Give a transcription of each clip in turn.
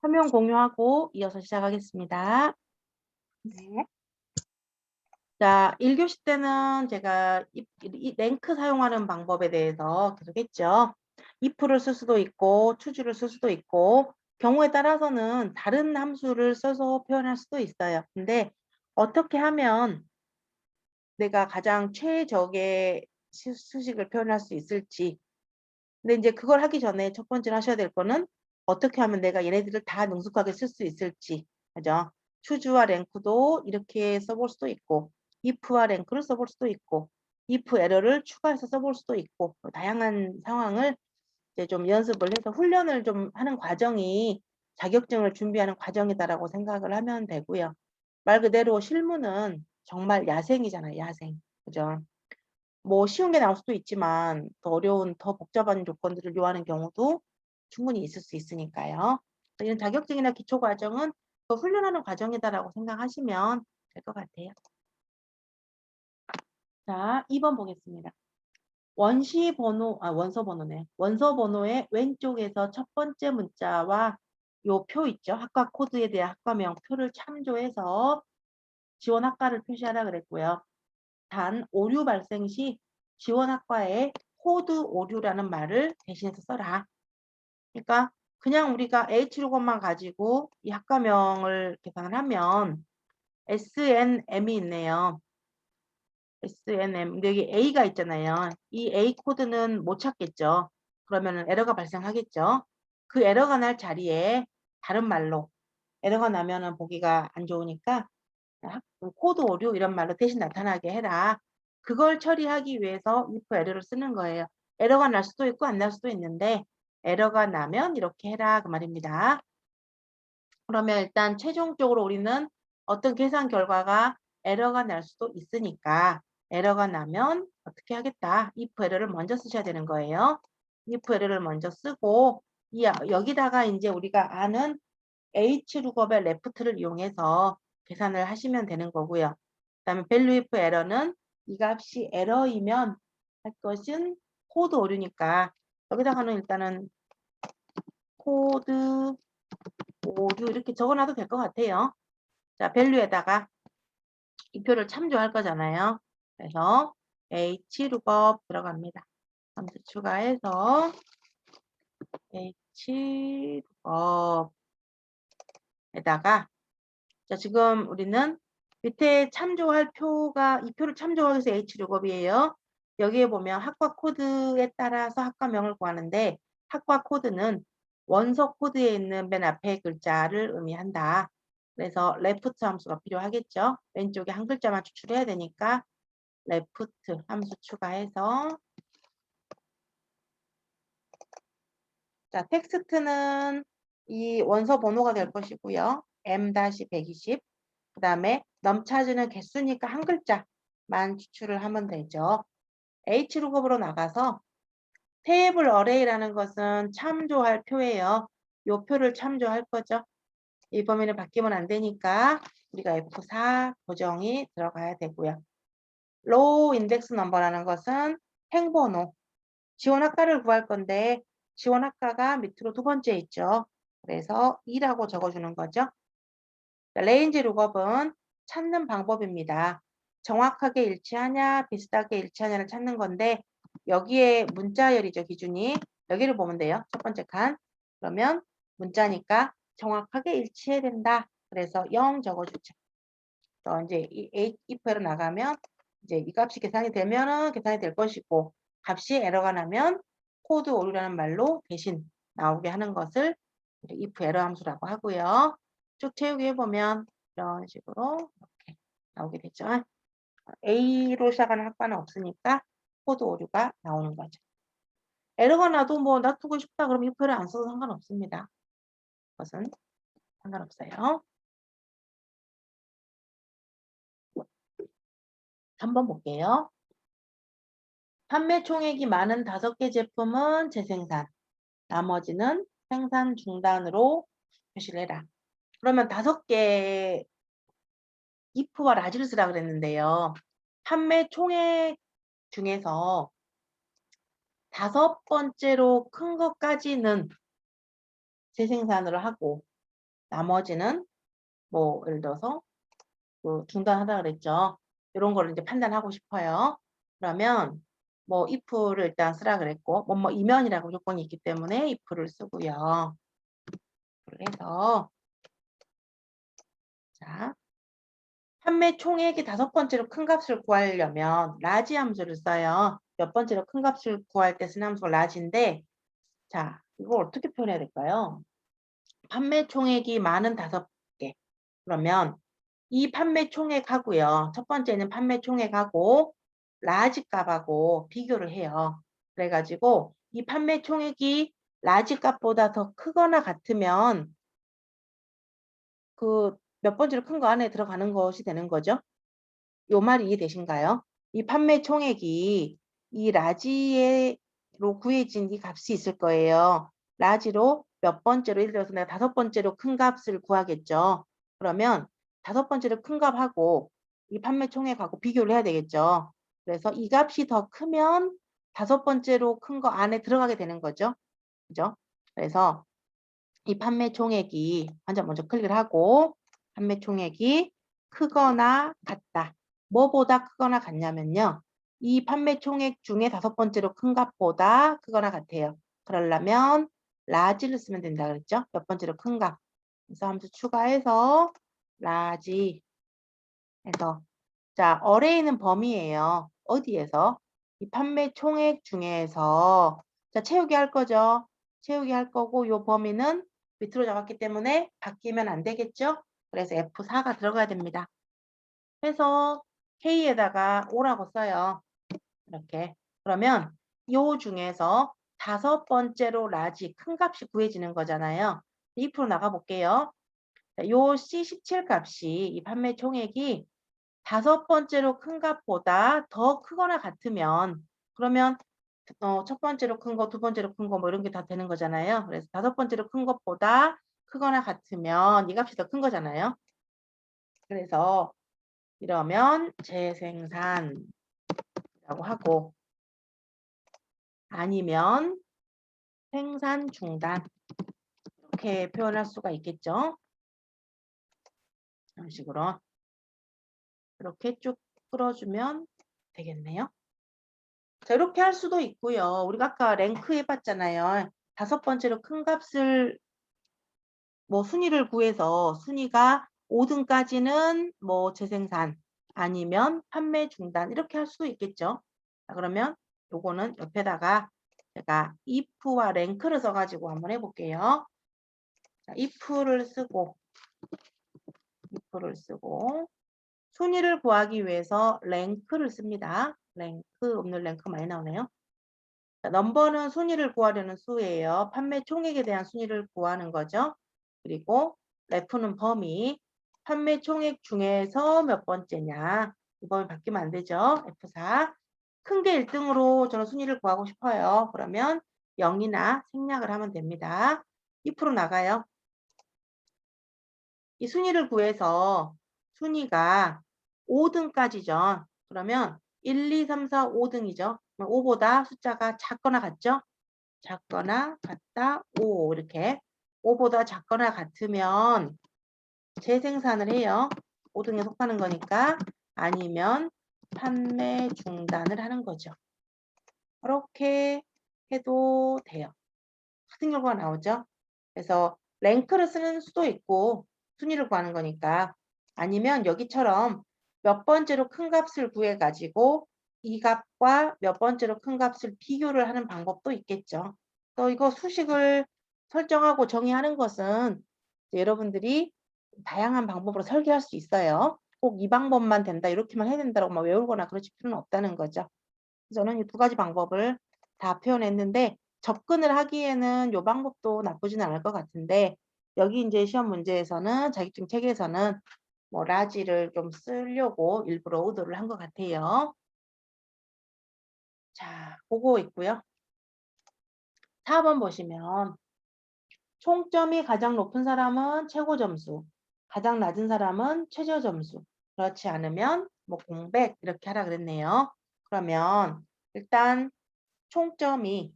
화면 공유하고 이어서 시작하겠습니다. 네. 자, 1교시 때는 제가 이 랭크 사용하는 방법에 대해서 계속 했죠. if를 쓸 수도 있고 choos를 쓸 수도 있고 경우에 따라서는 다른 함수를 써서 표현할 수도 있어요. 근데 어떻게 하면 내가 가장 최적의 수식을 표현할 수 있을지. 근데 이제 그걸 하기 전에 첫 번째로 하셔야 될 거는 어떻게 하면 내가 얘네들을 다 능숙하게 쓸 수 있을지. 그죠? choose와 rank도 이렇게 써볼 수도 있고 if와 rank를 써볼 수도 있고 if error를 추가해서 써볼 수도 있고 다양한 상황을 이제 좀 연습을 해서 훈련을 좀 하는 과정이 자격증을 준비하는 과정이다라고 생각을 하면 되고요. 말 그대로 실무는 정말 야생이잖아요. 야생. 그죠? 뭐 쉬운 게 나올 수도 있지만 더 어려운 더 복잡한 조건들을 요하는 경우도 충분히 있을 수 있으니까요. 이런 자격증이나 기초 과정은 더 훈련하는 과정이다라고 생각하시면 될 것 같아요. 자, 2번 보겠습니다. 원시 번호, 원서 번호네. 원서 번호의 왼쪽에서 첫 번째 문자와 요 표 있죠. 학과 코드에 대한 학과명 표를 참조해서 지원 학과를 표시하라 그랬고요. 단 오류 발생 시 지원 학과에 코드 오류라는 말을 대신해서 써라. 그러니까 그냥 우리가 H로고만 가지고 이 학과명을 계산을 하면 SNM이 있네요. SNM. 근데 여기 A가 있잖아요. 이 A 코드는 못 찾겠죠. 그러면은 에러가 발생하겠죠. 그 에러가 날 자리에 다른 말로 에러가 나면은 보기가 안 좋으니까 코드 오류 이런 말로 대신 나타나게 해라. 그걸 처리하기 위해서 if 에러를 쓰는 거예요. 에러가 날 수도 있고 안 날 수도 있는데 에러가 나면 이렇게 해라 그 말입니다. 그러면 일단 최종적으로 우리는 어떤 계산 결과가 에러가 날 수도 있으니까 에러가 나면 어떻게 하겠다. if 에러를 먼저 쓰셔야 되는 거예요. if 에러를 먼저 쓰고 여기다가 이제 우리가 아는 hlookup의 left를 이용해서 계산을 하시면 되는 거고요. 그다음에 value if error는 이 값이 에러이면 할 것은 코드 오류니까 여기다가는 일단은 코드 오류 이렇게 적어놔도 될 것 같아요. 자, value에다가 이 표를 참조할 거잖아요. 그래서 hlookup 들어갑니다. 함수 추가해서 hlookup에다가 자, 지금 우리는 밑에 참조할 표가 이 표를 참조하기 위해서 hlookup이에요. 여기에 보면 학과 코드에 따라서 학과명을 구하는데 학과 코드는 원서 코드에 있는 맨 앞에 글자를 의미한다. 그래서 left 함수가 필요하겠죠. 왼쪽에 한 글자만 추출해야 되니까 left 함수 추가해서 자, 텍스트는 이 원서 번호가 될 것이고요. M-120 그 다음에 넘차지는 개수니까 한 글자만 추출을 하면 되죠. hlookup으로 나가서 테이블 어레이라는 것은 참조할 표예요. 요 표를 참조할 거죠. 이 범위는 바뀌면 안 되니까 우리가 F4 고정이 들어가야 되고요. 로우 인덱스 넘버라는 것은 행번호. 지원 학과를 구할 건데 지원 학과가 밑으로 두 번째 있죠. 그래서 2라고 적어주는 거죠. 레인지 룩업은 찾는 방법입니다. 정확하게 일치하냐 비슷하게 일치하냐를 찾는 건데 여기에 문자열이죠. 기준이. 여기를 보면 돼요. 첫 번째 칸. 그러면 문자니까 정확하게 일치해야 된다. 그래서 0 적어주죠. 이제 이 if로 나가면 이제 이 값이 계산이 되면은 계산이 될 것이고 값이 에러가 나면 코드 오류라는 말로 대신 나오게 하는 것을 if 에러 함수라고 하고요. 쭉 채우기 해보면 이런 식으로 이렇게 나오게 되죠. A로 시작하는 학과는 없으니까 코드 오류가 나오는 거죠. 에러가 나도 뭐 놔두고 싶다 그러면 if를 안 써도 상관없습니다. 그것은 상관없어요. 3번 볼게요. 판매 총액이 많은 5개 제품은 재생산, 나머지는 생산 중단으로 표시를 해라. 그러면 5개 if와 라지를 쓰라 그랬는데요. 판매 총액 중에서 5번째로 큰 것까지는 재생산으로 하고 나머지는 뭐 예를 들어서 그 중단하라 그랬죠. 이런 거를 이제 판단하고 싶어요. 그러면 뭐 if를 일단 쓰라 그랬고 뭐뭐 이면이라고 조건이 있기 때문에 if를 쓰고요. 그래서 자 판매 총액이 5번째로 큰 값을 구하려면 라지 함수를 써요. 몇 번째로 큰 값을 구할 때 쓰는 함수가 라지인데 자 이걸 어떻게 표현해야 될까요? 판매 총액이 많은 5개. 그러면 이 판매 총액하고요. 첫 번째는 판매 총액하고 라지 값하고 비교를 해요. 그래가지고 이 판매 총액이 라지 값보다 더 크거나 같으면 그 몇 번째로 큰 거 안에 들어가는 것이 되는 거죠. 요 말이 이해되신가요? 이 판매 총액이 이 라지로 구해진 이 값이 있을 거예요. 라지로 몇 번째로 예를 들어서 내가 5번째로 큰 값을 구하겠죠. 그러면 5번째로 큰 값하고 이 판매 총액하고 비교를 해야 되겠죠. 그래서 이 값이 더 크면 5번째로 큰 거 안에 들어가게 되는 거죠. 그죠? 그래서 이 판매 총액이 먼저 클릭을 하고 판매 총액이 크거나 같다. 뭐보다 크거나 같냐면요. 이 판매 총액 중에 5번째로 큰 값보다 크거나 같아요. 그러려면 라지를 쓰면 된다 그랬죠. 몇 번째로 큰 값. 그래서 함수 추가해서 라지 해서 자 어레이는 범위예요. 어디에서? 이 판매 총액 중에서 자 채우기 할 거죠. 채우기 할 거고 요 범위는 밑으로 잡았기 때문에 바뀌면 안 되겠죠. 그래서 F4가 들어가야 됩니다. 그래서 K에다가 5라고 써요. 이렇게. 그러면 요 중에서 5번째로 라지 큰 값이 구해지는 거잖아요. 2% 나가볼게요. 요 C17 값이 이 판매 총액이 5번째로 큰 값보다 더 크거나 같으면 그러면 첫 번째로 큰 거, 두 번째로 큰 거 뭐 이런 게 다 되는 거잖아요. 그래서 5번째로 큰 것보다 크거나 같으면 이 값이 더 큰 거잖아요. 그래서 이러면 재생산이라고 하고 아니면 생산 중단 이렇게 표현할 수가 있겠죠. 이런 식으로 이렇게 쭉 끌어주면 되겠네요. 자, 이렇게 할 수도 있고요. 우리가 아까 랭크 해봤잖아요. 5번째로 큰 값을 뭐 순위를 구해서 순위가 5등까지는 뭐 재생산 아니면 판매 중단 이렇게 할 수도 있겠죠. 자, 그러면 요거는 옆에다가 제가 if와 랭크를 써가지고 한번 해볼게요. 자, if를 쓰고 순위를 구하기 위해서 랭크를 씁니다. 랭크 오늘 랭크 많이 나오네요. 자, 넘버는 순위를 구하려는 수예요. 판매 총액에 대한 순위를 구하는 거죠. 그리고 ref는 범위, 판매 총액 중에서 몇 번째냐. 이 범위 바뀌면 안 되죠. F4. 큰 게 1등으로 저는 순위를 구하고 싶어요. 그러면 0이나 생략을 하면 됩니다. 2% 나가요. 이 순위를 구해서 순위가 5등까지죠. 그러면 1, 2, 3, 4, 5등이죠. 5보다 숫자가 작거나 같죠? 작거나 같다 5 이렇게 5보다 작거나 같으면 재생산을 해요. 5등에 속하는 거니까 아니면 판매 중단을 하는 거죠. 그렇게 해도 돼요. 같은 결과가 나오죠. 그래서 랭크를 쓰는 수도 있고 순위를 구하는 거니까 아니면 여기처럼 몇 번째로 큰 값을 구해 가지고 이 값과 몇 번째로 큰 값을 비교를 하는 방법도 있겠죠. 또 이거 수식을 설정하고 정의하는 것은 여러분들이 다양한 방법으로 설계할 수 있어요. 꼭 이 방법만 된다 이렇게만 해야 된다고 막 외우거나 그러실 필요는 없다는 거죠. 저는 이 두 가지 방법을 다 표현했는데 접근을 하기에는 요 방법도 나쁘지는 않을 것 같은데 여기 이제 시험 문제에서는 자격증 책에서는 뭐 라지를 좀 쓰려고 일부러 의도를 한 것 같아요. 자, 그거 있고요. 4번 보시면 총점이 가장 높은 사람은 최고 점수, 가장 낮은 사람은 최저 점수. 그렇지 않으면 뭐 공백 이렇게 하라 그랬네요. 그러면 일단 총점이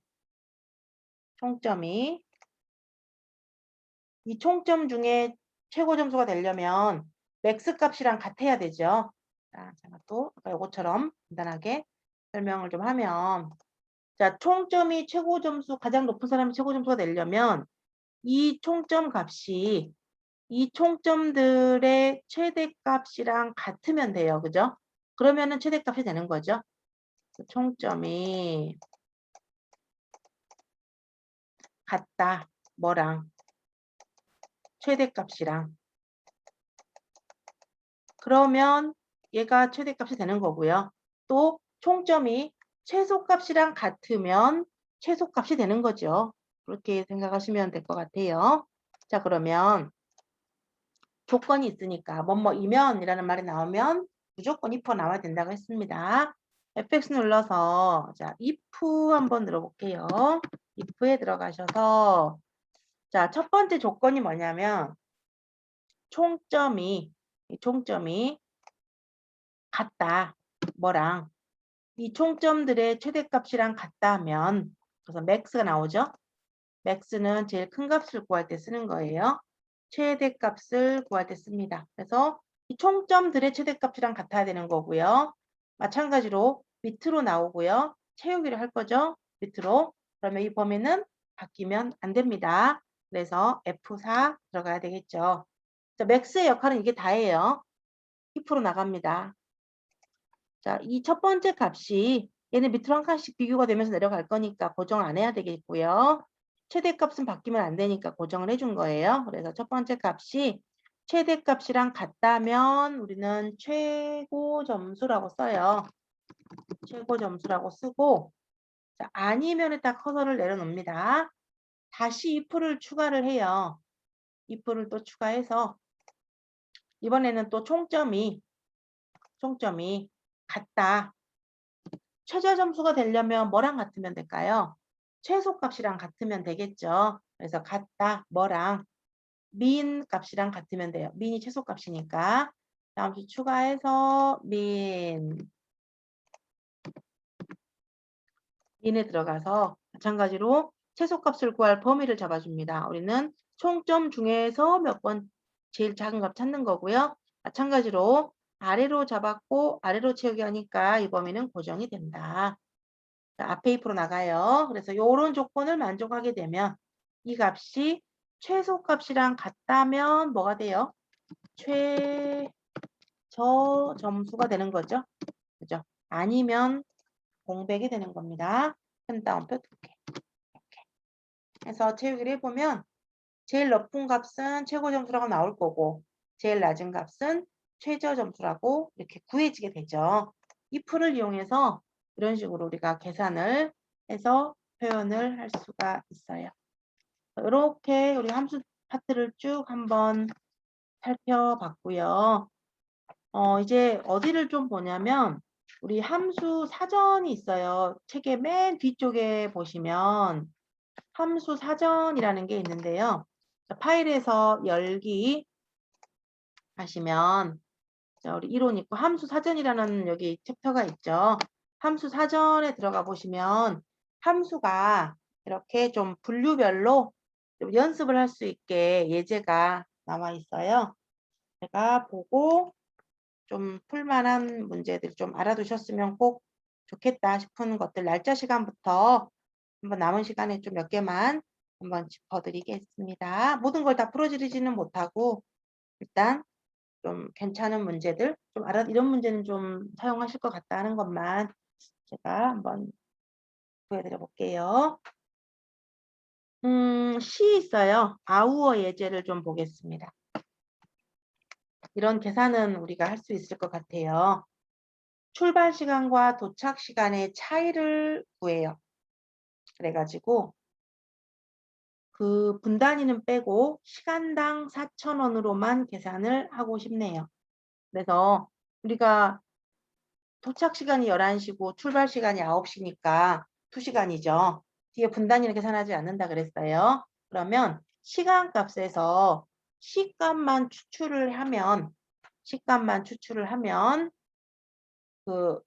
이 총점 중에 최고 점수가 되려면 맥스 값이랑 같아야 되죠. 자, 제가 또 아까 요것처럼 간단하게 설명을 좀 하면, 자, 총점이 최고 점수, 가장 높은 사람이 최고 점수가 되려면 이 총점 값이 이 총점들의 최대값이랑 같으면 돼요. 그죠? 그러면은 최대값이 되는 거죠. 총점이 같다. 뭐랑? 최대값이랑. 그러면 얘가 최대값이 되는 거고요. 또 총점이 최소값이랑 같으면 최소값이 되는 거죠. 그렇게 생각하시면 될 것 같아요. 자, 그러면 조건이 있으니까 뭐뭐이면이라는 말이 나오면 무조건 if 나와야 된다고 했습니다. fx 눌러서 자 if 한번 들어볼게요. if에 들어가셔서 자 첫 번째 조건이 뭐냐면 총점이 같다. 뭐랑 이 총점들의 최대값이랑 같다 하면 그래서 max가 나오죠. max는 제일 큰 값을 구할 때 쓰는 거예요. 최대값을 구할 때 씁니다. 그래서 이 총점들의 최대값이랑 같아야 되는 거고요. 마찬가지로 밑으로 나오고요. 채우기를 할 거죠. 밑으로. 그러면 이 범위는 바뀌면 안 됩니다. 그래서 F4 들어가야 되겠죠. 자, max의 역할은 이게 다예요. 2% 나갑니다. 자, 이 첫 번째 값이 얘는 밑으로 한 칸씩 비교가 되면서 내려갈 거니까 고정 안 해야 되겠고요. 최대값은 바뀌면 안 되니까 고정을 해준 거예요. 그래서 첫 번째 값이 최대값이랑 같다면 우리는 최고 점수라고 써요. 최고 점수라고 쓰고 자, 아니면 딱 커서를 내려놓습니다. 다시 if를 추가를 해요. if를 또 추가해서 이번에는 또 총점이 같다. 최저 점수가 되려면 뭐랑 같으면 될까요? 최소값이랑 같으면 되겠죠. 그래서 같다, 뭐랑 민 값이랑 같으면 돼요. 민이 최소값이니까. 다음 주 추가해서 민에 들어가서 마찬가지로 최소값을 구할 범위를 잡아줍니다. 우리는 총점 중에서 몇 번 제일 작은 값 찾는 거고요. 마찬가지로 아래로 잡았고 아래로 채우기 하니까 이 범위는 고정이 된다. 자, 앞에 2% 나가요. 그래서 이런 조건을 만족하게 되면 이 값이 최소값이랑 같다면 뭐가 돼요? 최저 점수가 되는 거죠. 그죠? 아니면 공백이 되는 겁니다. 큰 따옴표 2개. 이렇게 해서 채우기를 해보면 제일 높은 값은 최고 점수라고 나올 거고 제일 낮은 값은 최저 점수라고 이렇게 구해지게 되죠. if를 이용해서 이런 식으로 우리가 계산을 해서 표현을 할 수가 있어요. 이렇게 우리 함수 파트를 쭉 한번 살펴봤고요. 이제 어디를 좀 보냐면 우리 함수 사전이 있어요. 책의 맨 뒤쪽에 보시면 함수 사전이라는 게 있는데요. 파일에서 열기 하시면 우리 이론 있고 함수 사전이라는 여기 챕터가 있죠. 함수 사전에 들어가 보시면 함수가 이렇게 좀 분류별로 좀 연습을 할 수 있게 예제가 나와 있어요. 제가 보고 좀 풀만한 문제들 좀 알아두셨으면 꼭 좋겠다 싶은 것들 날짜 시간부터 한번 남은 시간에 좀 몇 개만 한번 짚어드리겠습니다. 모든 걸 다 풀어드리지는 못하고 일단 좀 괜찮은 문제들, 좀 이런 문제는 좀 사용하실 것 같다 하는 것만 제가 한번 보여드려 볼게요. 시 있어요. 아우어 예제를 좀 보겠습니다. 이런 계산은 우리가 할 수 있을 것 같아요. 출발 시간과 도착 시간의 차이를 구해요. 그래가지고 그 분단위는 빼고 시간당 4,000원으로만 계산을 하고 싶네요. 그래서 우리가 도착 시간이 11시고 출발 시간이 9시니까 2시간이죠. 뒤에 분단위는 계산하지 않는다 그랬어요. 그러면 시간 값에서 시간만 추출을 하면 그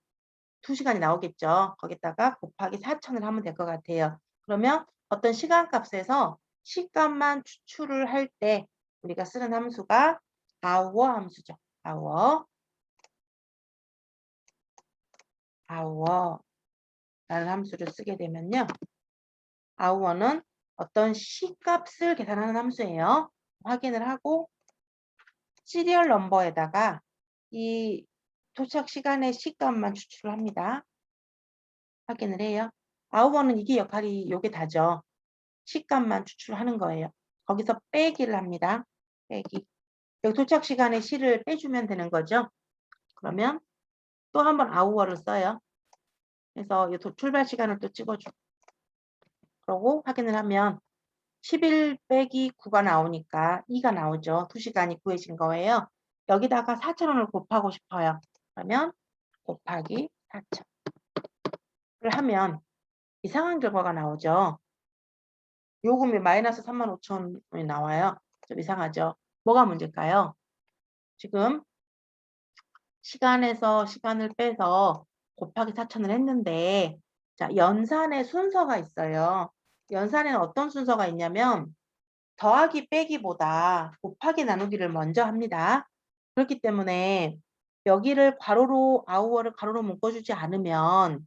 2시간이 나오겠죠. 거기다가 곱하기 4,000을 하면 될 것 같아요. 그러면 어떤 시간 값에서 시간만 추출을 할 때 우리가 쓰는 함수가 hour 함수죠. hour라는 함수를 쓰게 되면요. hour는 어떤 시값을 계산하는 함수예요. 확인을 하고 시리얼 넘버에다가 이 도착 시간의 시값만 추출을 합니다. 확인을 해요. hour는 이게 역할이 요게 다죠. 시값만 추출하는 거예요. 거기서 빼기를 합니다. 빼기. 여기 도착 시간의 시를 빼주면 되는 거죠. 그러면 또 한 번 hour를 써요. 그래서 출발 시간을 또 찍어주고 그러고 확인을 하면 11 빼기 9가 나오니까 2가 나오죠. 2시간이 구해진 거예요. 여기다가 4,000원을 곱하고 싶어요. 그러면 곱하기 4,000을 하면 이상한 결과가 나오죠. 요금이 마이너스 35,000원이 나와요. 좀 이상하죠. 뭐가 문제일까요? 지금 시간에서 시간을 빼서 곱하기 4,000을 했는데 자, 연산의 순서가 있어요. 연산에는 어떤 순서가 있냐면 더하기 빼기보다 곱하기 나누기를 먼저 합니다. 그렇기 때문에 여기를 괄호로 hour를 가로로 묶어주지 않으면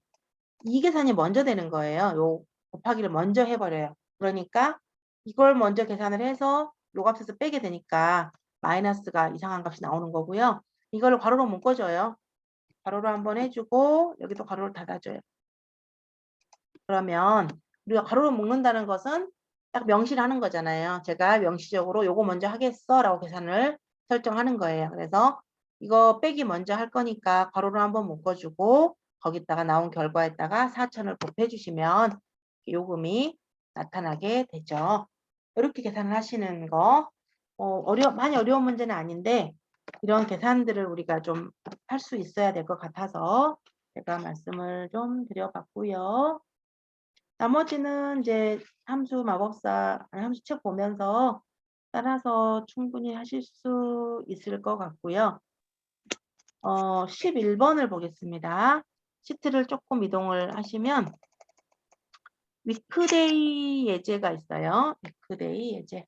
이 계산이 먼저 되는 거예요. 요 곱하기를 먼저 해버려요. 그러니까 이걸 먼저 계산을 해서 요 값에서 빼게 되니까 마이너스가 이상한 값이 나오는 거고요. 이거를 괄호로 묶어줘요. 괄호로 한번 해주고 여기도 괄호를 닫아줘요. 그러면 우리가 괄호로 묶는다는 것은 딱 명시를 하는 거잖아요. 제가 명시적으로 요거 먼저 하겠어 라고 계산을 설정하는 거예요. 그래서 이거 빼기 먼저 할 거니까 괄호로 한번 묶어주고 거기다가 나온 결과에다가 4,000을 곱해 주시면 요금이 나타나게 되죠. 이렇게 계산을 하시는 거 많이 어려운 문제는 아닌데 이런 계산들을 우리가 좀 할 수 있어야 될 것 같아서 제가 말씀을 좀 드려봤고요. 나머지는 이제 함수 마법사, 함수 책 보면서 따라서 충분히 하실 수 있을 것 같고요. 11번을 보겠습니다. 시트를 조금 이동을 하시면 위크데이 예제가 있어요. 위크데이 예제.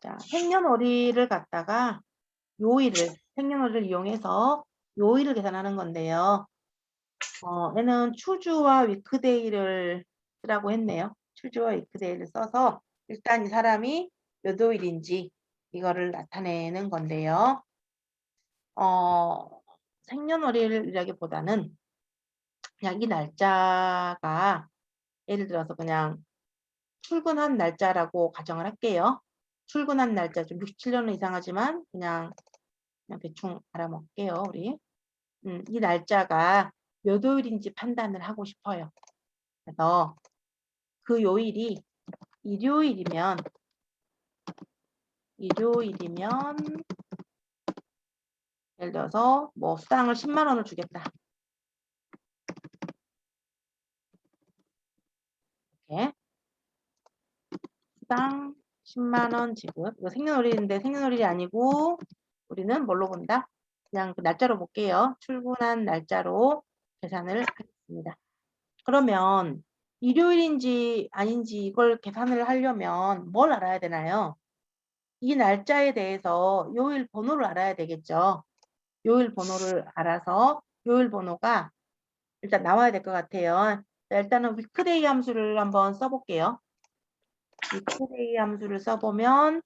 자, 생년월일을 갖다가 생년월일을 이용해서 요일을 계산하는 건데요. 얘는 추주와 위크데이를 쓰라고 했네요. 추주와 위크데이를 써서 일단 이 사람이 몇 월인지 이거를 나타내는 건데요. 생년월일이라기보다는 그냥 이 날짜가 예를 들어서 그냥 출근한 날짜라고 가정을 할게요. 출근한 날짜 좀 67년은 이상하지만 그냥 대충 알아먹게요, 우리. 이 날짜가 몇 월인지 판단을 하고 싶어요. 그래서 그 요일이 일요일이면 예를 들어서 뭐 수당을 10만 원을 주겠다. 이렇게 수당 10만 원 지급. 이거 생년월일인데 생년월일이 아니고 우리는 뭘로 본다? 그냥 그 날짜로 볼게요. 출근한 날짜로 계산을 하겠습니다. 그러면 일요일인지 아닌지 이걸 계산을 하려면 뭘 알아야 되나요? 이 날짜에 대해서 요일 번호를 알아야 되겠죠. 요일 번호를 알아서 요일 번호가 일단 나와야 될 것 같아요. 자, 일단은 위크데이 함수를 한번 써볼게요. 위크데이 함수를 써보면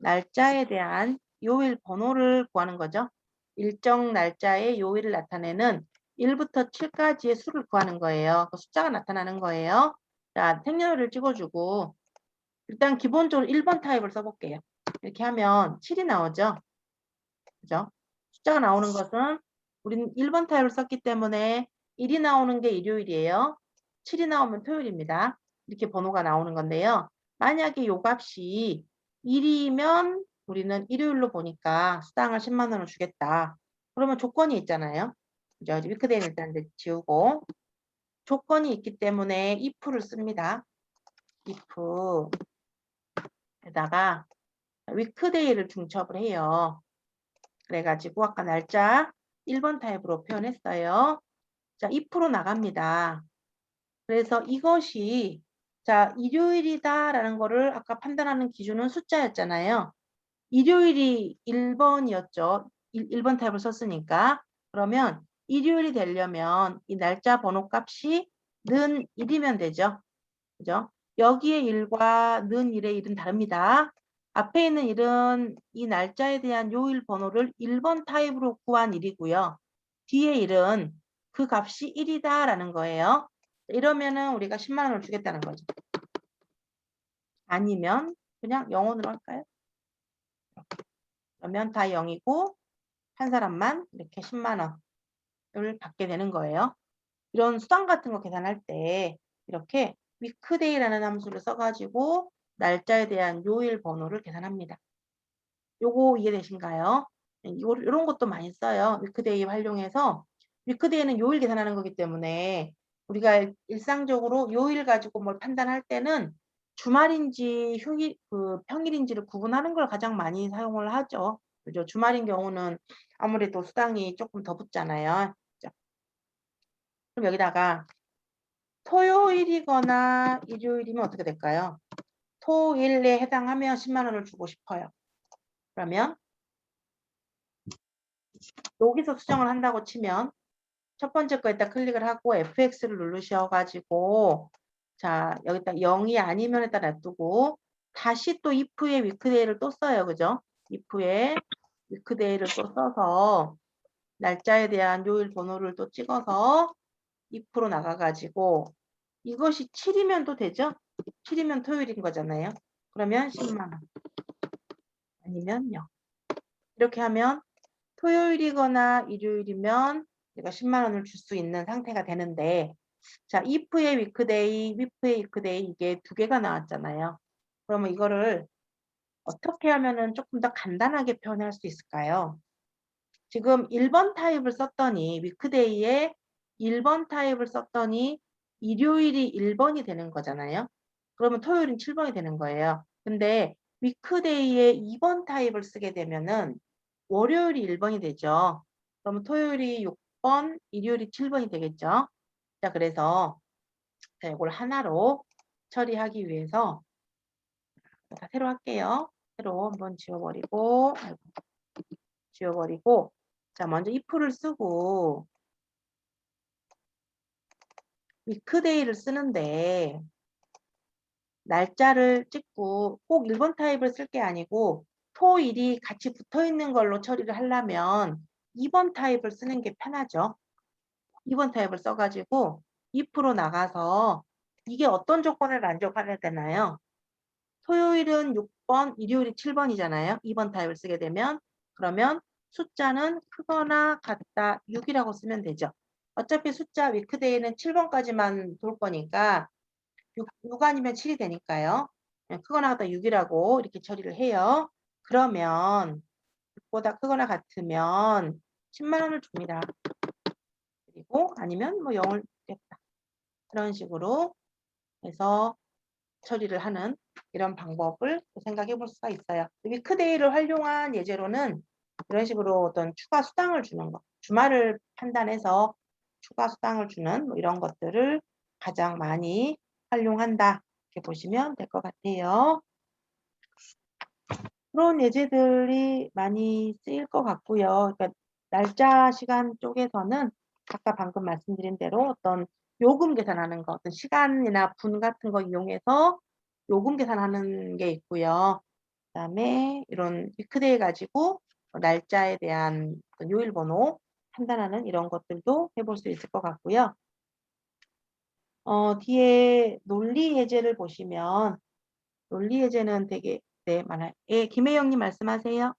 날짜에 대한 요일 번호를 구하는 거죠. 일정 날짜의 요일을 나타내는 1부터 7까지의 수를 구하는 거예요. 그 숫자가 나타나는 거예요. 자, 생년월일 찍어주고 일단 기본적으로 1번 타입을 써볼게요. 이렇게 하면 7이 나오죠. 그죠? 숫자가 나오는 것은 우리는 1번 타입을 썼기 때문에 1이 나오는 게 일요일이에요. 7이 나오면 토요일입니다. 이렇게 번호가 나오는 건데요. 만약에 요 값이 1이면 우리는 일요일로 보니까 수당을 10만 원을 주겠다. 그러면 조건이 있잖아요. 그죠? 위크데이는 일단 이제 지우고 조건이 있기 때문에 if를 씁니다. if에다가 위크데이를 중첩을 해요. 그래가지고 아까 날짜 1번 타입으로 표현했어요. 자, 2% 나갑니다. 그래서 이것이 자, 일요일이다라는 거를 아까 판단하는 기준은 숫자였잖아요. 일요일이 1번이었죠. 1번 타입을 썼으니까. 그러면 일요일이 되려면 이 날짜 번호 값이 는 1이면 되죠. 그죠? 여기에 1과 는 1의 1은 다릅니다. 앞에 있는 1은 이 날짜에 대한 요일 번호를 1번 타입으로 구한 1이고요. 뒤에 1은 그 값이 1이다라는 거예요. 이러면은 우리가 10만 원을 주겠다는 거죠. 아니면 그냥 0원으로 할까요? 그러면 다 0이고 한 사람만 이렇게 10만 원을 받게 되는 거예요. 이런 수당 같은 거 계산할 때 이렇게 위크데이라는 함수를 써가지고 날짜에 대한 요일 번호를 계산합니다. 요거 이해되신가요? 이런 것도 많이 써요. 위크데이 활용해서 위크데이는 요일 계산하는 거기 때문에 우리가 일상적으로 요일 가지고 뭘 판단할 때는 주말인지 휴일, 평일인지를 구분하는 걸 가장 많이 사용을 하죠. 그죠? 주말인 경우는 아무래도 수당이 조금 더 붙잖아요. 그죠? 그럼 여기다가 토요일이거나 일요일이면 어떻게 될까요? 토일에 해당하면 10만 원을 주고 싶어요. 그러면 여기서 수정을 한다고 치면 첫 번째 거에다 클릭을 하고 FX를 누르셔가지고 자 여기다 0이 아니면에다 놔두고 다시 또 if에 위크데이를 또 써요. 그죠? if에 위크데이를 또 써서 날짜에 대한 요일 번호를 또 찍어서 if로 나가가지고 이것이 7이면 또 되죠? 7이면 토요일인 거잖아요. 그러면 10만 원 아니면 0. 이렇게 하면 토요일이거나 일요일이면 내가 10만 원을 줄 수 있는 상태가 되는데 자, if의 위크데이, with의 위크데이 이게 두 개가 나왔잖아요. 그러면 이거를 어떻게 하면은 조금 더 간단하게 표현할 수 있을까요? 지금 1번 타입을 썼더니 위크데이에 1번 타입을 썼더니 일요일이 1번이 되는 거잖아요. 그러면 토요일은 7번이 되는 거예요. 근데 위크데이에 2번 타입을 쓰게 되면은 월요일이 1번이 되죠. 그러면 토요일이 6번, 일요일이 7번이 되겠죠. 자, 그래서 자, 이걸 하나로 처리하기 위해서 다 새로 할게요. 새로 한번 지워버리고 자, 먼저 if를 쓰고 위크데이를 쓰는데 날짜를 찍고 꼭 1번 타입을 쓸 게 아니고 토일이 같이 붙어 있는 걸로 처리를 하려면 2번 타입을 쓰는 게 편하죠. 2번 타입을 써가지고 if로 나가서 이게 어떤 조건을 만족하게 되나요? 토요일은 6번, 일요일이 7번이잖아요. 2번 타입을 쓰게 되면 그러면 숫자는 크거나 같다 6이라고 쓰면 되죠. 어차피 숫자 위크데이는 7번까지만 돌 거니까 6 아니면 7이 되니까요. 크거나 같다 6이라고 이렇게 처리를 해요. 그러면 6보다 크거나 같으면 10만 원을 줍니다. 그리고 아니면 뭐 0을 주겠다. 그런 식으로 해서 처리를 하는 이런 방법을 생각해 볼 수가 있어요. 위크데이를 활용한 예제로는 이런 식으로 어떤 추가 수당을 주는 것, 주말을 판단해서 추가 수당을 주는 뭐 이런 것들을 가장 많이 활용한다. 이렇게 보시면 될 것 같아요. 그런 예제들이 많이 쓰일 것 같고요. 그러니까 날짜 시간 쪽에서는 아까 방금 말씀드린 대로 어떤 요금 계산하는 거, 어떤 시간이나 분 같은 거 이용해서 요금 계산하는 게 있고요. 그다음에 이런 위크데이 가지고 날짜에 대한 요일 번호 판단하는 이런 것들도 해볼 수 있을 것 같고요. 뒤에 논리 예제를 보시면 논리 예제는 되게 많아요. 예, 김혜영님 말씀하세요.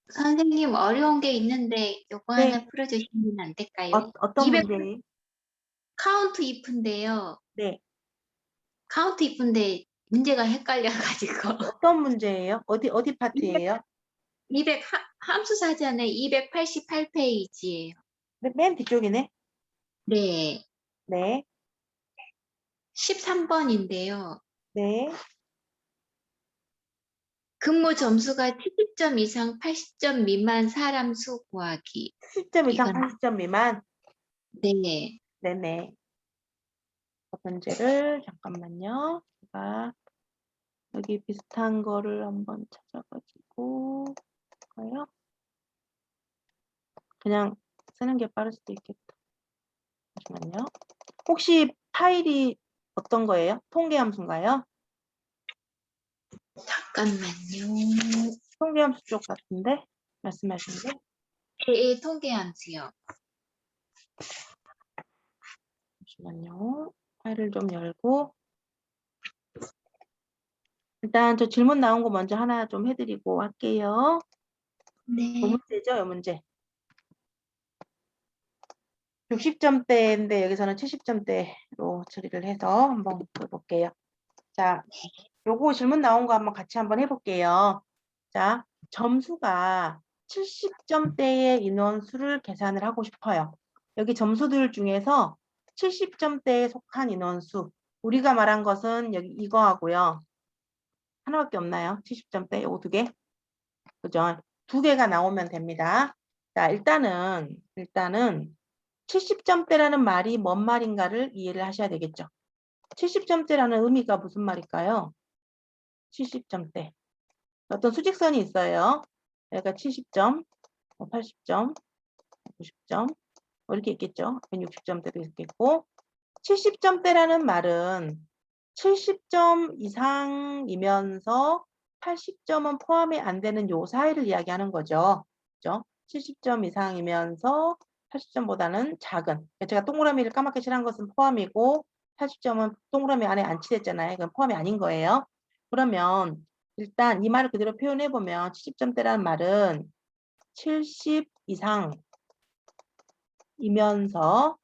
선생님 어려운 게 있는데 요거 네. 하나 풀어주시면 안 될까요? 어떤 문제예요? 카운트 if인데요. 네. 카운트 if인데 문제가 헷갈려가지고 어떤 문제예요? 어디 200, 파트예요? 200 함수 사전에 288페이지예요. 네, 맨 뒤쪽이네. 네. 네. 13번인데요. 네. 근무 점수가 70점 이상 80점 미만 사람 수 구하기. 70점 이상 이건 80점 미만. 네. 네네. 첫 번째를 잠깐만요. 제가 여기 비슷한 거를 한번 찾아가지고 볼까요? 그냥 쓰는 게 빠를 수도 있겠다. 잠시만요. 혹시 파일이 어떤 거예요? 통계 함수인가요? 잠깐만요. 통계 함수 쪽 같은데 말씀하신 게? 예, 통계 함수요. 잠시만요. 파일을 좀 열고 일단 저 질문 나온 거 먼저 하나 좀 해드리고 할게요. 네. 이 문제죠, 이 문제. 60점대인데 여기서는 70점대로 처리를 해서 한번 해볼게요. 자, 요거 질문 나온 거 한번 같이 한번 해볼게요. 자, 점수가 70점대의 인원수를 계산을 하고 싶어요. 여기 점수들 중에서 70점대에 속한 인원수. 우리가 말한 것은 여기 이거 하고요. 하나밖에 없나요? 70점대 요거 두 개. 그죠? 두 개가 나오면 됩니다. 자, 일단은 70점대라는 말이 뭔 말인가를 이해를 하셔야 되겠죠. 70점대라는 의미가 무슨 말일까요? 70점대. 어떤 수직선이 있어요. 여기가 70점, 80점, 90점 이렇게 있겠죠. 160점대도 있겠고 70점대라는 말은 70점 이상이면서 80점은 포함이 안 되는 요 사이를 이야기하는 거죠. 그죠? 70점 이상이면서 80점보다는 작은. 제가 동그라미를 까맣게 칠한 것은 포함이고 80점은 동그라미 안에 안 칠했잖아요. 그건 포함이 아닌 거예요. 그러면 일단 이 말을 그대로 표현해 보면 70점대라는 말은 70 이상이면서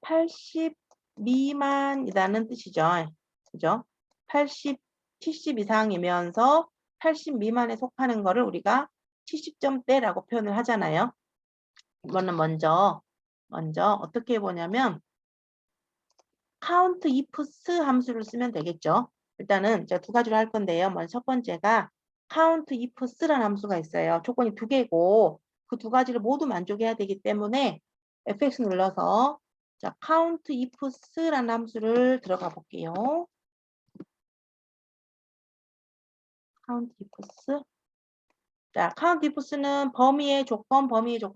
80 미만이라는 뜻이죠. 그죠? 80, 70 이상이면서 80 미만에 속하는 거를 우리가 70점대라고 표현을 하잖아요. 이거는 먼저 어떻게 보냐면 count ifs 함수를 쓰면 되겠죠. 일단은 제가 두 가지로 할 건데요. 먼저 첫 번째가 count ifs라는 함수가 있어요. 조건이 두 개고 그 두 가지를 모두 만족해야 되기 때문에 fx 눌러서 자, count ifs라는 함수를 들어가 볼게요. count ifs. 자, count ifs는 범위의 조건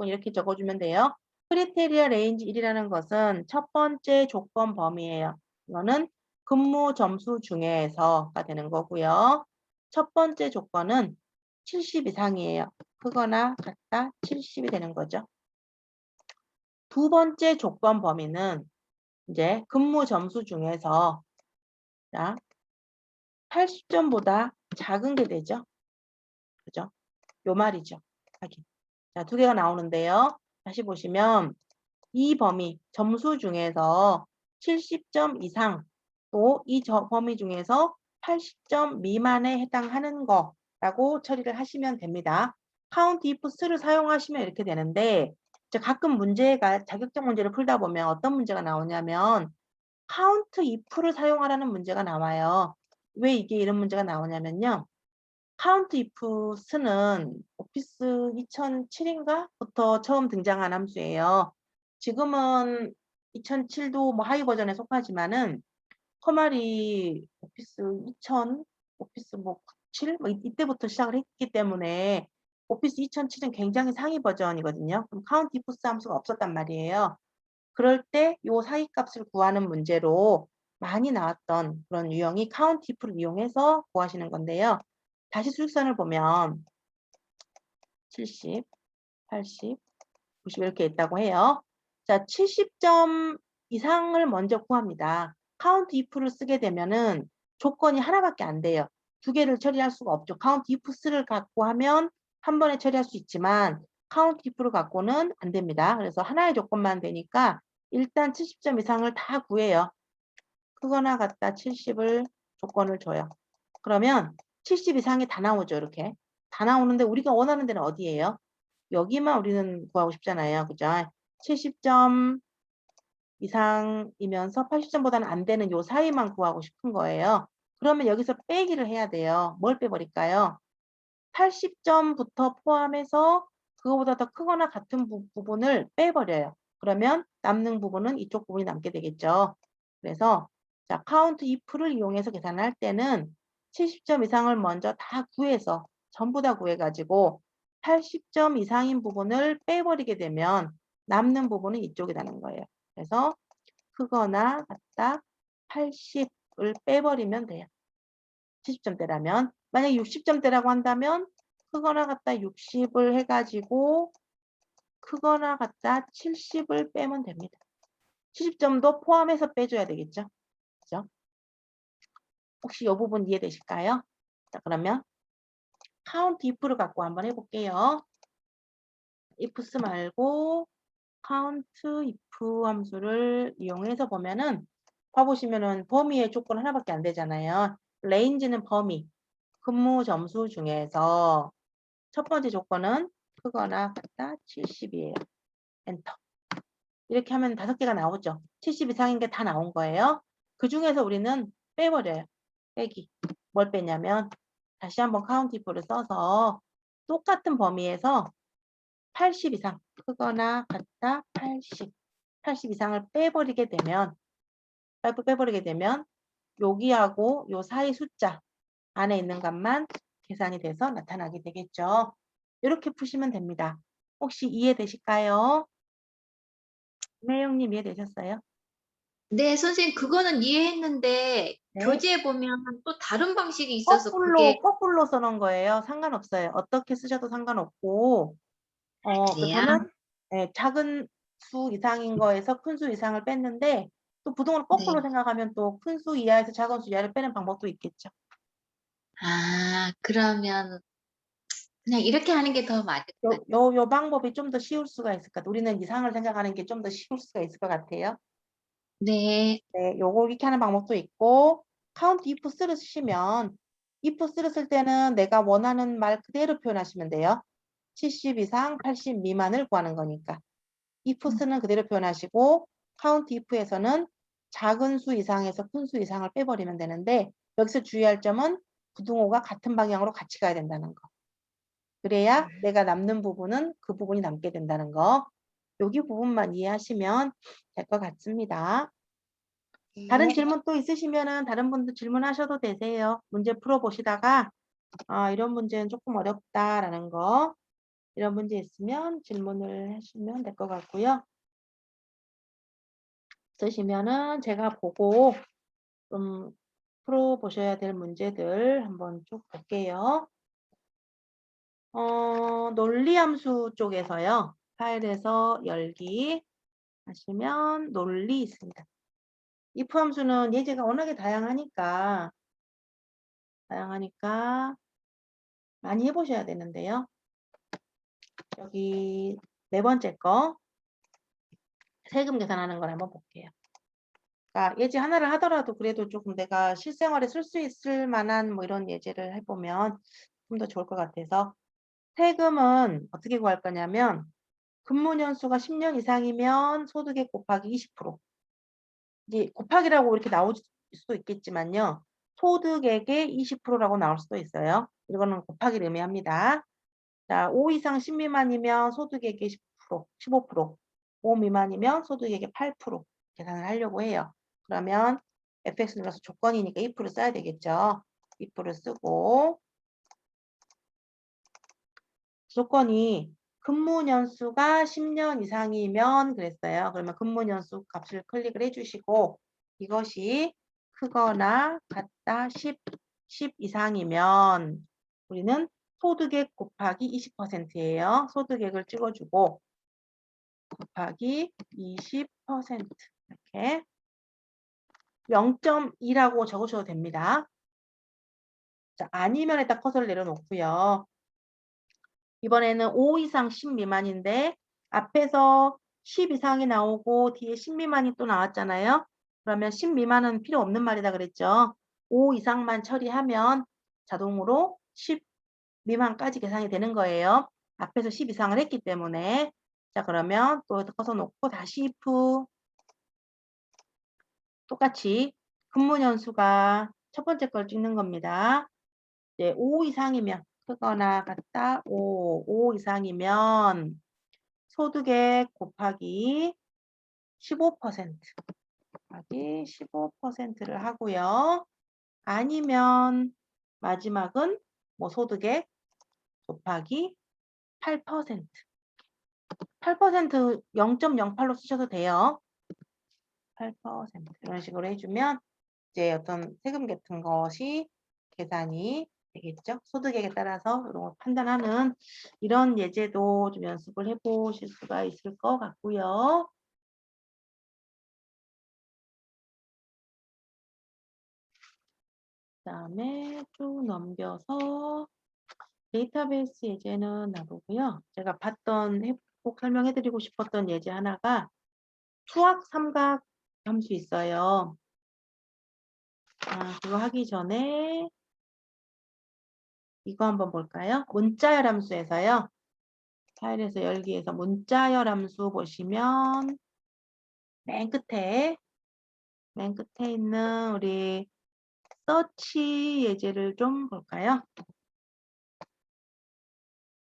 이렇게 적어주면 돼요. 크리테리아 레인지 1이라는 것은 첫 번째 조건 범위예요. 이거는 근무 점수 중에서가 되는 거고요. 첫 번째 조건은 70 이상이에요. 크거나 같다 70이 되는 거죠. 두 번째 조건 범위는 이제 근무 점수 중에서 자, 80점보다 작은 게 되죠. 그죠? 요 말이죠. 확인. 자, 두 개가 나오는데요. 다시 보시면 이 범위, 점수 중에서 70점 이상 또 이 범위 중에서 80점 미만에 해당하는 거라고 처리를 하시면 됩니다. count ifs를 사용하시면 이렇게 되는데 이제 가끔 문제가 자격증 문제를 풀다 보면 어떤 문제가 나오냐면 count if를 사용하라는 문제가 나와요. 왜 이게 이런 문제가 나오냐면요. count ifs는 오피스 2007인가부터 처음 등장한 함수예요. 지금은 2007도 뭐 하위 버전에 속하지만은 커말이 오피스 2000, 오피스 뭐 97, 뭐 이때부터 시작을 했기 때문에 오피스 2007은 굉장히 상위 버전이거든요. 그럼 count ifs 함수가 없었단 말이에요. 그럴 때 요 사이 값을 구하는 문제로 많이 나왔던 그런 유형이 count if를 이용해서 구하시는 건데요. 다시 수직선을 보면 70, 80, 90 이렇게 있다고 해요. 자, 70점 이상을 먼저 구합니다. count if를 쓰게 되면은 조건이 하나밖에 안 돼요. 두 개를 처리할 수가 없죠. count ifs를 갖고 하면 한 번에 처리할 수 있지만 count if를 갖고는 안 됩니다. 그래서 하나의 조건만 되니까 일단 70점 이상을 다 구해요. 크거나 같다 70을 조건을 줘요. 그러면 70 이상이 다 나오죠. 이렇게. 다 나오는데 우리가 원하는 데는 어디예요? 여기만 우리는 구하고 싶잖아요. 그죠? 70점 이상이면서 80점보다는 안 되는 요 사이만 구하고 싶은 거예요. 그러면 여기서 빼기를 해야 돼요. 뭘 빼버릴까요? 80점부터 포함해서 그거보다 더 크거나 같은 부분을 빼버려요. 그러면 남는 부분은 이쪽 부분이 남게 되겠죠. 그래서 자, count if를 이용해서 계산을 할 때는 70점 이상을 먼저 다 구해서 전부 다 구해가지고 80점 이상인 부분을 빼버리게 되면 남는 부분은 이쪽이라는 거예요. 그래서 크거나 같다 80을 빼버리면 돼요. 70점대라면. 만약에 60점대라고 한다면 크거나 같다 60을 해가지고 크거나 같다 70을 빼면 됩니다. 70점도 포함해서 빼줘야 되겠죠. 그죠? 혹시 이 부분 이해되실까요? 자, 그러면 count if를 갖고 한번 해볼게요. ifs 말고 count if 함수를 이용해서 보면은 봐보시면은 범위의 조건 하나밖에 안 되잖아요. range는 범위, 근무 점수 중에서 첫 번째 조건은 크거나 같다 70이에요. 엔터. 이렇게 하면 5개가 나오죠. 70 이상인 게 다 나온 거예요. 그 중에서 우리는 빼버려요. 빼기. 뭘 빼냐면 다시 한번 count if를 써서 똑같은 범위에서 80 이상 크거나 같다 80 이상을 빼버리게 되면 여기하고 요 사이 숫자 안에 있는 값만 계산이 돼서 나타나게 되겠죠. 이렇게 푸시면 됩니다. 혹시 이해되실까요? 매형님 이해되셨어요? 네, 선생님, 그거는 이해했는데, 네. 교재에 보면 또 다른 방식이 있어서 거꾸로 써놓은 거예요. 상관없어요. 어떻게 쓰셔도 상관없고, 그 그래요? 저는 작은 수 이상인 거에서 큰 수 이상을 뺐는데, 또 부동을 거꾸로 네. 생각하면 또 큰 수 이하에서 작은 수 이하를 빼는 방법도 있겠죠. 아, 그러면 그냥 이렇게 하는 게 더 맞을 것 같아요. 요 방법이 좀 더 쉬울 수가 있을 것 같아요. 우리는 이상을 생각하는 게 좀 더 쉬울 수가 있을 것 같아요. 네, 네, 요거 이렇게 하는 방법도 있고, count if 쓰를 쓰시면, if 쓰를 쓸 때는 내가 원하는 말 그대로 표현하시면 돼요. 70 이상, 80 미만을 구하는 거니까. if 쓰는 그대로 표현하시고, count if에서는 작은 수 이상에서 큰 수 이상을 빼버리면 되는데, 여기서 주의할 점은 부등호가 같은 방향으로 같이 가야 된다는 거. 그래야 내가 남는 부분은 그 부분이 남게 된다는 거. 여기 부분만 이해하시면 될 것 같습니다. 다른 네. 질문 또 있으시면은 다른 분들 질문하셔도 되세요. 문제 풀어보시다가 이런 문제는 조금 어렵다라는 거, 이런 문제 있으면 질문을 하시면 될 것 같고요. 있으시면은 제가 보고 좀 풀어보셔야 될 문제들 한번 쭉 볼게요. 논리함수 쪽에서요. 파일에서 열기 하시면 논리 있습니다. if 함수는 예제가 워낙에 다양하니까 많이 해보셔야 되는데요. 여기 네 번째 거 세금 계산하는 걸 한번 볼게요. 그러니까 예제 하나를 하더라도 그래도 조금 내가 실생활에 쓸 수 있을 만한 뭐 이런 예제를 해보면 좀 더 좋을 것 같아서 세금은 어떻게 구할 거냐면 근무 년수가 10년 이상이면 소득액 곱하기 20%. 이제 곱하기라고 이렇게 나올 수도 있겠지만요. 소득액의 20%라고 나올 수도 있어요. 이거는 곱하기를 의미합니다. 자, 5 이상 10 미만이면 소득액의 10%, 15%, 5 미만이면 소득액의 8% 계산을 하려고 해요. 그러면 fx 눌러서 조건이니까 if를 써야 되겠죠. if를 쓰고 조건이 근무 년수가 10년 이상이면 그랬어요. 그러면 근무 년수 값을 클릭을 해주시고 이것이 크거나 같다 10 이상이면 우리는 소득액 곱하기 20%예요. 소득액을 찍어주고 곱하기 20% 이렇게 0.2라고 적으셔도 됩니다. 자, 아니면에다 커서를 내려놓고요. 이번에는 5 이상 10 미만인데 앞에서 10 이상이 나오고 뒤에 10 미만이 또 나왔잖아요. 그러면 10 미만은 필요 없는 말이다 그랬죠. 5 이상만 처리하면 자동으로 10 미만까지 계산이 되는 거예요. 앞에서 10 이상을 했기 때문에. 자, 그러면 또 커서 놓고 다시 if 똑같이 근무 년수가 첫 번째 걸 찍는 겁니다. 이제 5 이상이면 크거나 같다 5 이상이면 소득액 곱하기 15%. 곱하기 15%를 하고요. 아니면 마지막은 뭐 소득액 곱하기 8%. 8% 0.08로 쓰셔도 돼요. 8% 이런 식으로 해주면 이제 어떤 세금 같은 것이 계산이 되겠죠. 소득액에 따라서 이런 걸 판단하는 이런 예제도 좀 연습을 해보실 수가 있을 것 같고요. 그다음에 쭉 넘겨서 데이터베이스 예제는 놔두고요. 제가 봤던 꼭 설명해드리고 싶었던 예제 하나가 수학 삼각 함수 있어요. 그거 하기 전에 이거 한번 볼까요? 문자열 함수에서요. 파일에서 열기에서 문자열 함수 보시면 맨 끝에 있는 우리 서치 예제를 좀 볼까요?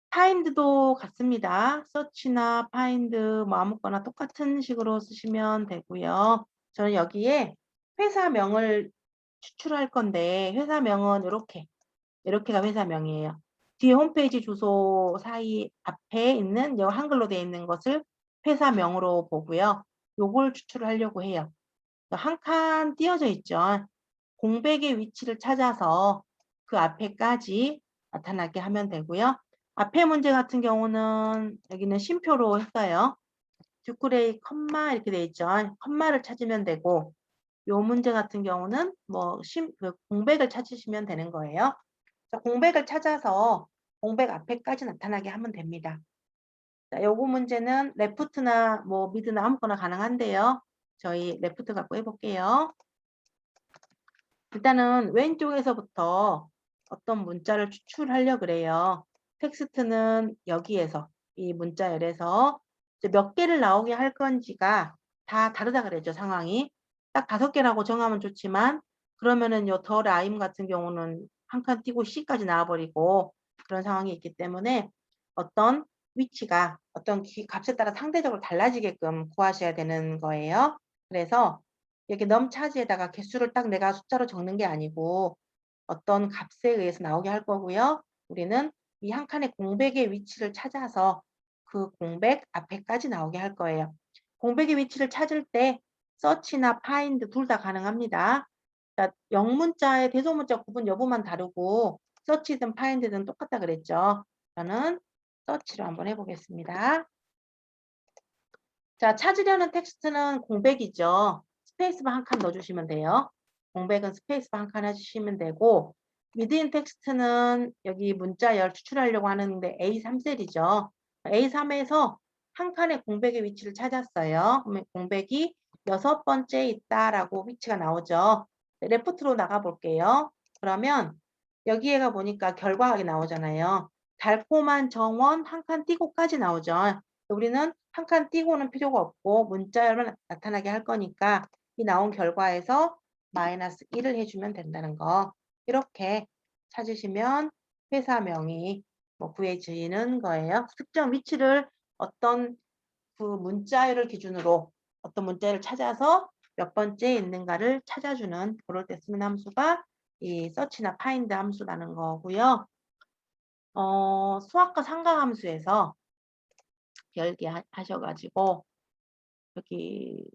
파인드도 같습니다. 서치나 파인드 뭐 아무거나 똑같은 식으로 쓰시면 되고요. 저는 여기에 회사명을 추출할 건데 회사명은 이렇게가 회사명이에요. 뒤에 홈페이지 주소 사이 앞에 있는 요 한글로 되어 있는 것을 회사명으로 보고요. 요걸 추출을 하려고 해요. 한 칸 띄어져 있죠. 공백의 위치를 찾아서 그 앞에까지 나타나게 하면 되고요. 앞에 문제 같은 경우는 여기는 쉼표로 했어요. 듀크레이 컴마 이렇게 되어 있죠. 컴마를 찾으면 되고 요 문제 같은 경우는 뭐 공백을 찾으시면 되는 거예요. 공백을 찾아서 공백 앞에까지 나타나게 하면 됩니다. 자, 요거 문제는 레프트나 뭐 미드나 아무거나 가능한데요. 저희 레프트 갖고 해볼게요. 일단은 왼쪽에서부터 어떤 문자를 추출하려 그래요. 텍스트는 여기에서 이 문자열에서 몇 개를 나오게 할 건지가 다 다르다 그랬죠. 상황이. 딱 5개라고 정하면 좋지만 그러면은 요 더 라임 같은 경우는 한 칸 띄고 C까지 나와버리고 그런 상황이 있기 때문에 어떤 위치가 어떤 값에 따라 상대적으로 달라지게끔 구하셔야 되는 거예요. 그래서 여기 넘 차지에다가 개수를 딱 내가 숫자로 적는 게 아니고 어떤 값에 의해서 나오게 할 거고요. 우리는 이 한 칸의 공백의 위치를 찾아서 그 공백 앞에까지 나오게 할 거예요. 공백의 위치를 찾을 때 서치나 파인드 둘 다 가능합니다. 그러니까 영문자의 대소문자 구분 여부만 다르고 서치든 파인드든 똑같다 그랬죠. 저는 서치로 한번 해보겠습니다. 자, 찾으려는 텍스트는 공백이죠. 스페이스바 한 칸 넣어주시면 돼요. 공백은 스페이스바 한 칸 해주시면 되고 미드인 텍스트는 여기 문자열 추출하려고 하는데 A3셀이죠. A3에서 한 칸의 공백의 위치를 찾았어요. 그러면 공백이 6번째에 있다라고 위치가 나오죠. 레프트로 나가 볼게요. 그러면 여기에가 보니까 결과가 나오잖아요. 달콤한 정원 한 칸 띄고까지 나오죠. 우리는 한 칸 띄고는 필요가 없고 문자열만 나타나게 할 거니까 이 나온 결과에서 마이너스 1을 해주면 된다는 거. 이렇게 찾으시면 회사명이 구해지는 거예요. 특정 위치를 어떤 그 문자열을 기준으로 어떤 문자열을 찾아서 몇 번째에 있는가를 찾아주는 그럴 때 쓰는 함수가 이 서치나 파인드 함수라는 거고요. 수학과 상각함수에서 별개 하셔가지고 여기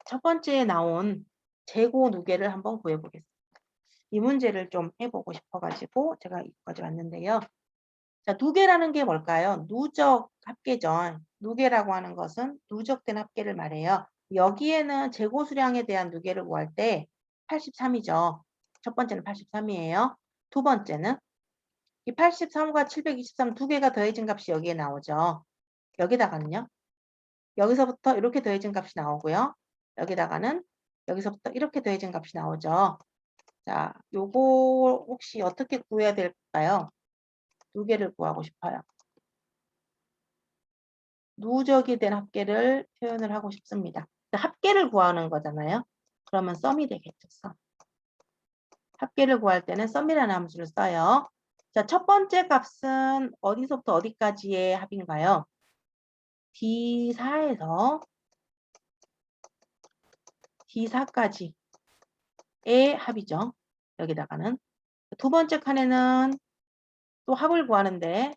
첫 번째에 나온 재고 누계를 한번 구해보겠습니다. 이 문제를 좀 해보고 싶어가지고 제가 여기까지 왔는데요. 자, 누계라는 게 뭘까요? 누적 합계죠. 누계라고 하는 것은 누적된 합계를 말해요. 여기에는 재고 수량에 대한 누계를 구할 때 83이죠. 첫 번째는 83이에요. 두 번째는 이 83과 723 두 개가 더해진 값이 여기에 나오죠. 여기다가는요. 여기서부터 이렇게 더해진 값이 나오고요. 여기다가는 여기서부터 이렇게 더해진 값이 나오죠. 자, 요거 혹시 어떻게 구해야 될까요? 두 개를 구하고 싶어요. 누적이 된 합계를 표현을 하고 싶습니다. 합계를 구하는 거잖아요. 그러면 썸이 되겠죠. 썸. 합계를 구할 때는 썸이라는 함수를 써요. 자, 첫 번째 값은 어디서부터 어디까지의 합인가요? D4에서 D4까지의 합이죠. 여기다가는. 두 번째 칸에는 또 합을 구하는데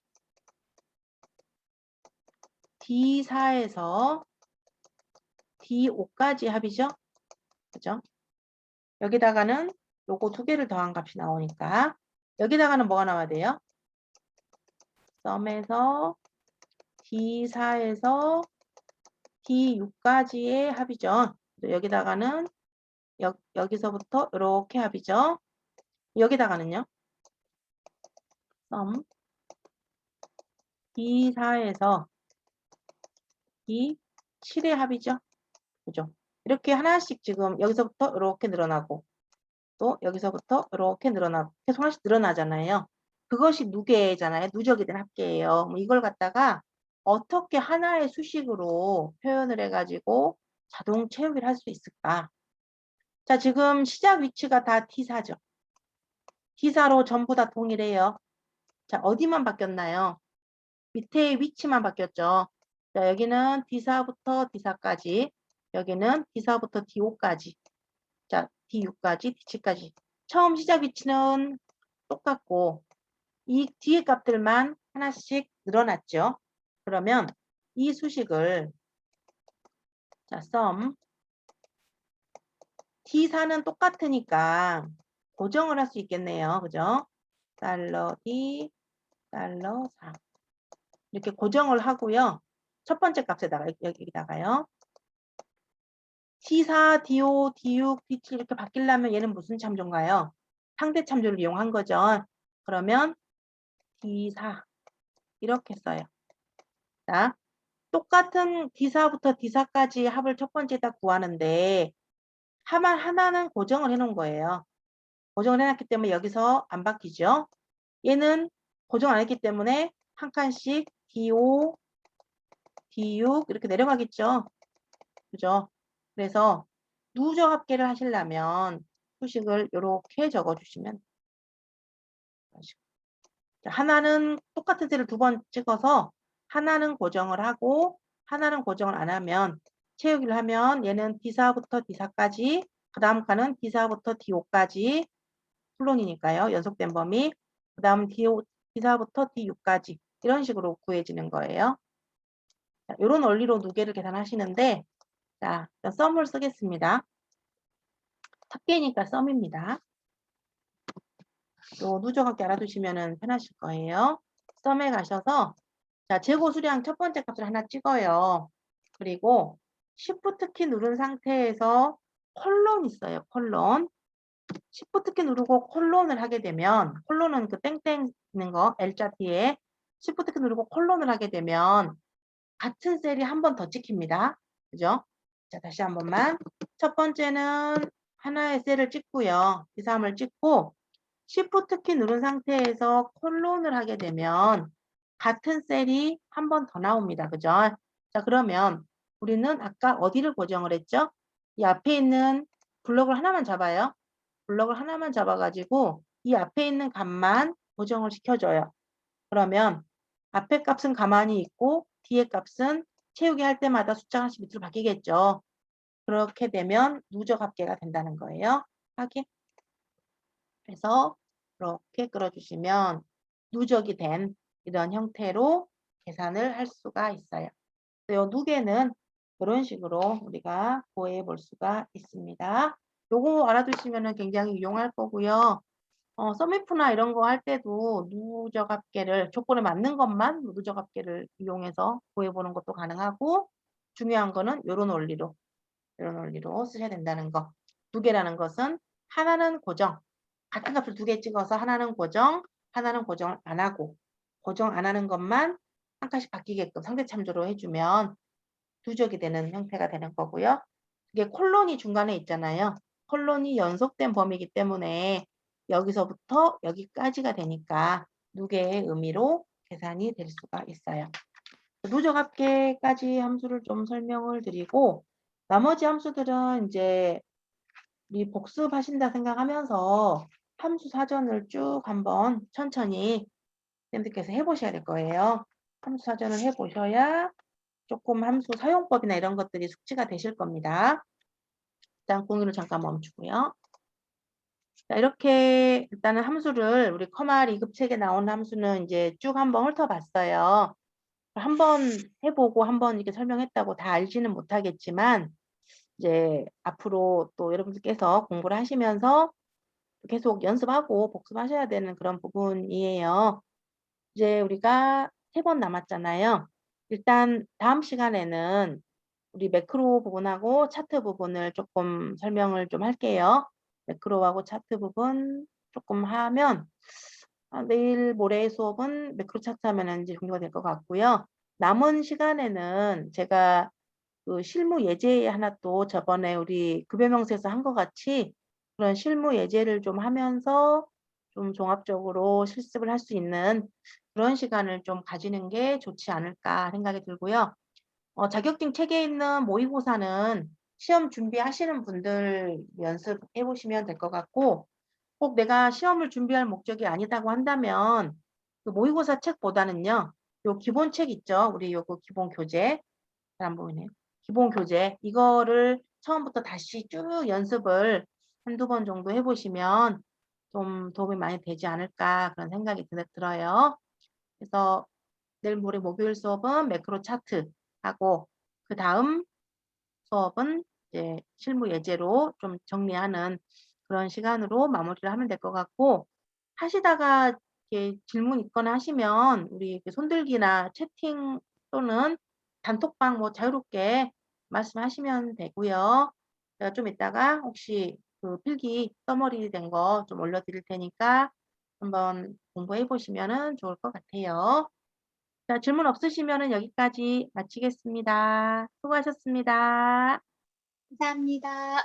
D4에서 D5까지 합이죠. 그죠? 여기다가는 요거 두 개를 더한 값이 나오니까 여기다가는 뭐가 나와야 돼요? 썸에서 D4에서 D6까지의 합이죠. 여기다가는 여기서부터 이렇게 합이죠. 여기다가는요. 썸 D4에서 D7의 합이죠. 그죠? 이렇게 하나씩 지금 여기서부터 이렇게 늘어나고 또 여기서부터 이렇게 늘어나고 계속 하나씩 늘어나잖아요. 그것이 누계잖아요. 누적이 된 합계예요. 이걸 갖다가 어떻게 하나의 수식으로 표현을 해가지고 자동 채우기를 할 수 있을까? 자, 지금 시작 위치가 다 T4죠. T4로 전부 다 동일해요. 자, 어디만 바뀌었나요? 밑에 위치만 바뀌었죠. 자, 여기는 D4부터 D4까지, 여기는 D4부터 D5까지, 자, D6까지, D7까지. 처음 시작 위치는 똑같고 이 뒤에 값들만 하나씩 늘어났죠. 그러면 이 수식을 자, sum D4는 똑같으니까 고정을 할 수 있겠네요. 그죠? $D, $4 이렇게 고정을 하고요. 첫 번째 값에다가 여기다가요. D4, D5, D6, D7 이렇게 바뀌려면 얘는 무슨 참조인가요? 상대 참조를 이용한 거죠. 그러면 D4 이렇게 써요. 자, 똑같은 D4부터 D4까지 합을 첫 번째에다 구하는데 하나는 고정을 해놓은 거예요. 고정을 해놨기 때문에 여기서 안 바뀌죠. 얘는 고정 안 했기 때문에 한 칸씩 D5, D6 이렇게 내려가겠죠. 그죠? 그래서 누적 합계를 하시려면 수식을 이렇게 적어주시면 하나는 똑같은 셀을 두 번 찍어서 하나는 고정을 하고 하나는 고정을 안 하면 채우기를 하면 얘는 D4부터 D4까지 그 다음 칸은 D4부터 D5까지 플론이니까요. 연속된 범위 그 다음 D4부터 D6까지 이런 식으로 구해지는 거예요. 이런 원리로 누계를 계산하시는데 자, 썸을 쓰겠습니다. 합계니까 썸입니다. 요 누적합계 알아두시면 편하실 거예요. 썸에 가셔서 자, 재고 수량 첫 번째 값을 하나 찍어요. 그리고 Shift 키 누른 상태에서 콜론 있어요. 콜론. Shift 키 누르고 콜론을 하게 되면 콜론은 그 땡땡 있는 거 L자 뒤에 Shift 키 누르고 콜론을 하게 되면 같은 셀이 한 번 더 찍힙니다. 그죠? 자, 다시 한 번만. 첫 번째는 하나의 셀을 찍고요. D3을 찍고 Shift 키 누른 상태에서 콜론을 하게 되면 같은 셀이 한 번 더 나옵니다. 그죠? 자, 그러면 우리는 아까 어디를 고정을 했죠? 이 앞에 있는 블럭을 하나만 잡아요. 블럭을 하나만 잡아가지고 이 앞에 있는 값만 고정을 시켜줘요. 그러면 앞에 값은 가만히 있고 뒤에 값은 채우기 할 때마다 숫자 하나씩 밑으로 바뀌겠죠. 그렇게 되면 누적 합계가 된다는 거예요. 확인. 그래서 이렇게 끌어주시면 누적이 된 이런 형태로 계산을 할 수가 있어요. 이 누계는 이런 식으로 우리가 구해 볼 수가 있습니다. 요거 알아두시면 굉장히 유용할 거고요. 서미프나 이런 거 할 때도 누적 합계를 조건에 맞는 것만 누적 합계를 이용해서 구해보는 것도 가능하고 중요한 거는 이런 원리로 쓰셔야 된다는 거. 누계라는 것은 하나는 고정, 같은 값을 두 개 찍어서 하나는 고정, 하나는 고정을 안 하고 고정 안 하는 것만 한 칸씩 바뀌게끔 상대 참조로 해주면 누적이 되는 형태가 되는 거고요. 이게 콜론이 중간에 있잖아요. 콜론이 연속된 범위이기 때문에 여기서부터 여기까지가 되니까 누계의 의미로 계산이 될 수가 있어요. 누적 합계까지 함수를 좀 설명을 드리고 나머지 함수들은 이제 우리 복습하신다 생각하면서 함수 사전을 쭉 한번 천천히 쌤들께서 해보셔야 될 거예요. 함수 사전을 해보셔야 조금 함수 사용법이나 이런 것들이 숙지가 되실 겁니다. 짝꿍이로 잠깐 멈추고요. 자, 이렇게 일단은 함수를 우리 커말 2급 책에 나온 함수는 이제 쭉 한번 훑어봤어요. 한번 해보고 한번 이렇게 설명했다고 다 알지는 못하겠지만 이제 앞으로 또 여러분들께서 공부를 하시면서 계속 연습하고 복습하셔야 되는 그런 부분이에요. 이제 우리가 3번 남았잖아요. 일단 다음 시간에는 우리 매크로 부분하고 차트 부분을 조금 설명을 좀 할게요. 매크로하고 차트 부분 조금 하면 내일 모레 수업은 매크로 차트 하면 이제 종료가 될 것 같고요. 남은 시간에는 제가 그 실무 예제 하나 또 저번에 우리 급여명세에서 한 것 같이 그런 실무 예제를 좀 하면서 좀 종합적으로 실습을 할 수 있는 그런 시간을 좀 가지는 게 좋지 않을까 생각이 들고요. 자격증 책에 있는 모의고사는 시험 준비하시는 분들 연습해 보시면 될 것 같고 꼭 내가 시험을 준비할 목적이 아니다고 한다면 그 모의고사 책보다는요. 요 기본 책 있죠. 우리 요거 기본 교재. 잘 안 보이네요. 기본 교재 이거를 처음부터 다시 쭉 연습을 한두 번 정도 해 보시면 좀 도움이 많이 되지 않을까 그런 생각이 들어요. 그래서 내일 모레 목요일 수업은 매크로 차트하고 그다음 수업은 이제 실무 예제로 좀 정리하는 그런 시간으로 마무리를 하면 될 것 같고 하시다가 이렇게 질문 있거나 하시면 우리 이렇게 손들기나 채팅 또는 단톡방 뭐 자유롭게 말씀하시면 되고요. 제가 좀 이따가 혹시 그 필기 서머리 된 거 좀 올려드릴 테니까 한번 공부해 보시면은 좋을 것 같아요. 자, 질문 없으시면은 여기까지 마치겠습니다. 수고하셨습니다. 감사합니다.